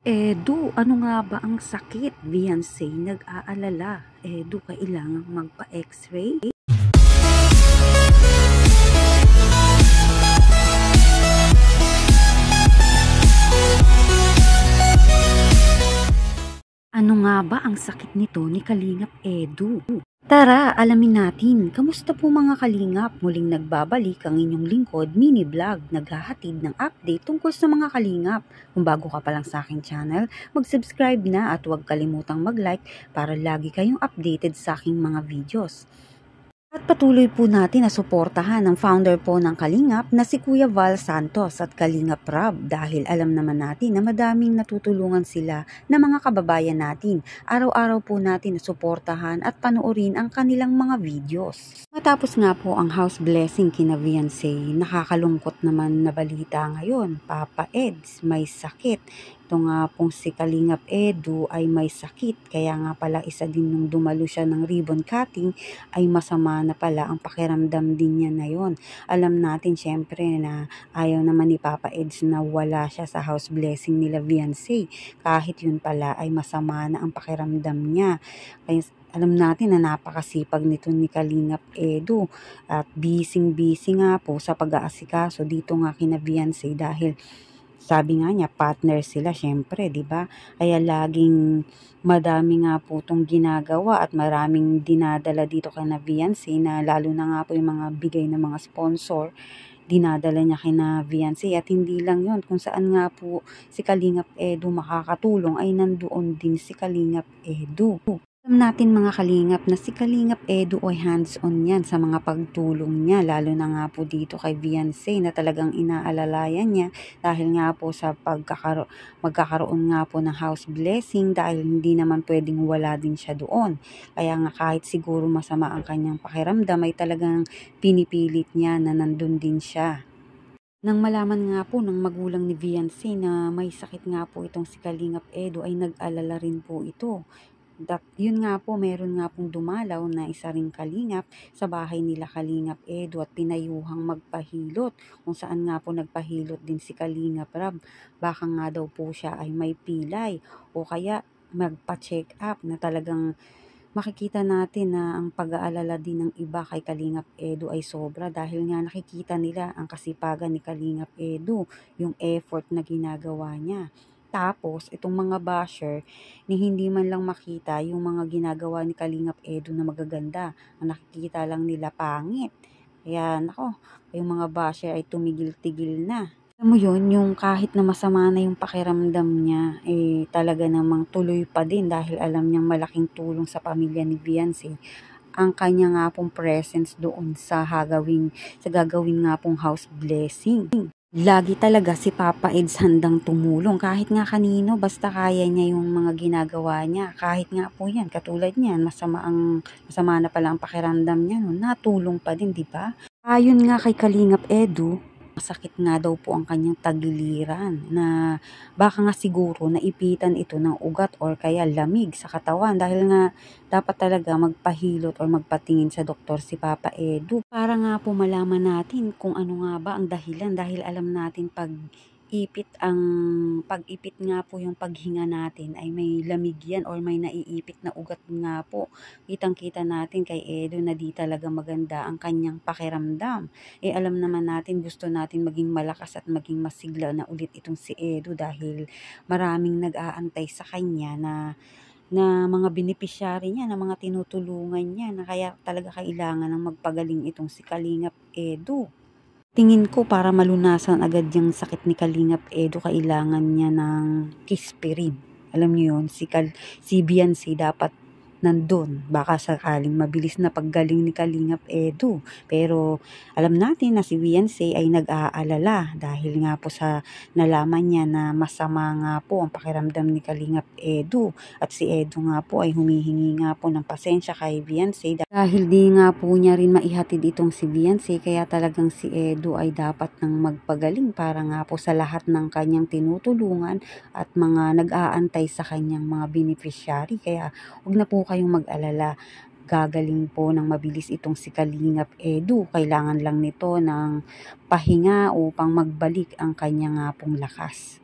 Edu, ano nga ba ang sakit? Beyonce, nag-aalala. Edu, kailangang magpa-x-ray? Ano nga ba ang sakit nito ni Kalingap Edu? Tara, alamin natin. Kamusta po mga kalingap? Muling nagbabalik ang inyong lingkod, mini vlog, naghahatid ng update tungkol sa mga kalingap. Kung bago ka pa lang sa aking channel, mag-subscribe na at huwag kalimutang mag-like para lagi kayong updated sa aking mga videos. At patuloy po natin na suportahan ang founder po ng Kalingap na si Kuya Val Santos at Kalingap Rob dahil alam naman natin na madaming natutulungan sila na mga kababayan natin. Araw-araw po natin na suportahan at panoorin ang kanilang mga videos. Matapos nga po ang house blessing kina Beyonce, nakakalungkot naman na balita ngayon. Papa Eds may sakit. Ito nga pong si Kalingap Edu ay may sakit. Kaya nga pala isa din nung dumalo siya ng ribbon cutting ay masama na pala ang pakiramdam din niya na yon. Alam natin syempre na ayaw naman ni Papa Eds na wala siya sa house blessing nila Beyonce. Kahit yun pala ay masama na ang pakiramdam niya. Kaya alam natin na napakasipag nito ni Kalingap Edu at busy nga po sa pag-aasikaso dito nga kina Beyonce dahil sabi nga niya, partner sila syempre, di ba? Kaya laging madami nga po itong ginagawa at maraming dinadala dito kay na Beyonce na lalo na nga po yung mga bigay ng mga sponsor dinadala niya kay na Beyonce at hindi lang yon kung saan nga po si Kalingap Edu makakatulong ay nandoon din si Kalingap Edu. Alam natin mga kalingap na si Kalingap Edu ay hands-on yan sa mga pagtulong niya lalo na nga po dito kay Beyonce na talagang inaalalayan niya dahil nga po sa magkakaroon nga po ng house blessing dahil hindi naman pwedeng wala din siya doon. Kaya nga kahit siguro masama ang kanyang pakiramdam ay talagang pinipilit niya na nandun din siya. Nang malaman nga po ng magulang ni Beyonce na may sakit nga po itong si Kalingap Edu ay nag-alala rin po ito. Yun nga po, meron nga pong dumalaw na isa ring kalingap sa bahay nila Kalingap Edu at pinayuhang magpahilot kung saan nga po nagpahilot din si Kalingap Rab. Baka nga daw po siya ay may pilay o kaya magpa-check up na talagang makikita natin na ang pag-aalala din ng iba kay Kalingap Edu ay sobra dahil nga nakikita nila ang kasipagan ni Kalingap Edu, yung effort na ginagawa niya. Tapos, itong mga basher, ni hindi man lang makita yung mga ginagawa ni Kalingap Edu na magaganda. Ang nakikita lang nila pangit. Kaya, nako, yung mga basher ay tumigil-tigil na. Alam mo yun, yung kahit na masama na yung pakiramdam niya, talaga namang tuloy pa din dahil alam niyang malaking tulong sa pamilya ni Beyonce ang kanya nga pong presence doon sa gagawin nga pong house blessing. Lagi talaga si Papa Eds handang tumulong kahit nga kanino basta kaya niya yung mga ginagawa niya. Kahit nga po yan, katulad niyan, masama na pala ang pakiramdam niya, no? Natulong pa din, di ba? Ayon nga kay Kalingap Edu, masakit nga daw po ang kanyang tagiliran na baka nga siguro naipitan ito ng ugat or kaya lamig sa katawan dahil nga dapat talaga magpahilot or magpatingin sa doktor si Papa Edu para nga po malaman natin kung ano nga ba ang dahilan dahil alam natin pag-ipit nga po yung paghinga natin ay may lamig yan or may naiipit na ugat nga po. Kitang-kita natin kay Edu na di talaga maganda ang kanyang pakiramdam. Alam naman natin gusto natin maging malakas at maging masigla na ulit itong si Edu dahil maraming nag-aantay sa kanya na mga beneficiary niya, na mga tinutulungan niya na kaya talaga kailangan ng magpagaling itong si Kalingap Edu. Tingin ko para malunasan agad yung sakit ni Kalingap Edu, kailangan niya ng Kispirin. Alam niyo yun, si Beyonce dapat nandun. Baka sakaling mabilis na paggaling ni Kalingap Edu. Pero alam natin na si Beyonce ay nag-aalala dahil nga po sa nalaman niya na masama nga po ang pakiramdam ni Kalingap Edu. At si Edu nga po ay humihingi nga po ng pasensya kay Beyonce dahil di nga po niya rin maihatid itong si Beyonce. Kaya talagang si Edu ay dapat nang magpagaling para nga po sa lahat ng kanyang tinutulungan at mga nag-aantay sa kanyang mga beneficiary. Kaya huwag na po kayong mag-alala, gagaling po ng mabilis itong si Kalingap Edu. Kailangan lang nito ng pahinga upang magbalik ang kanya nga pong lakas.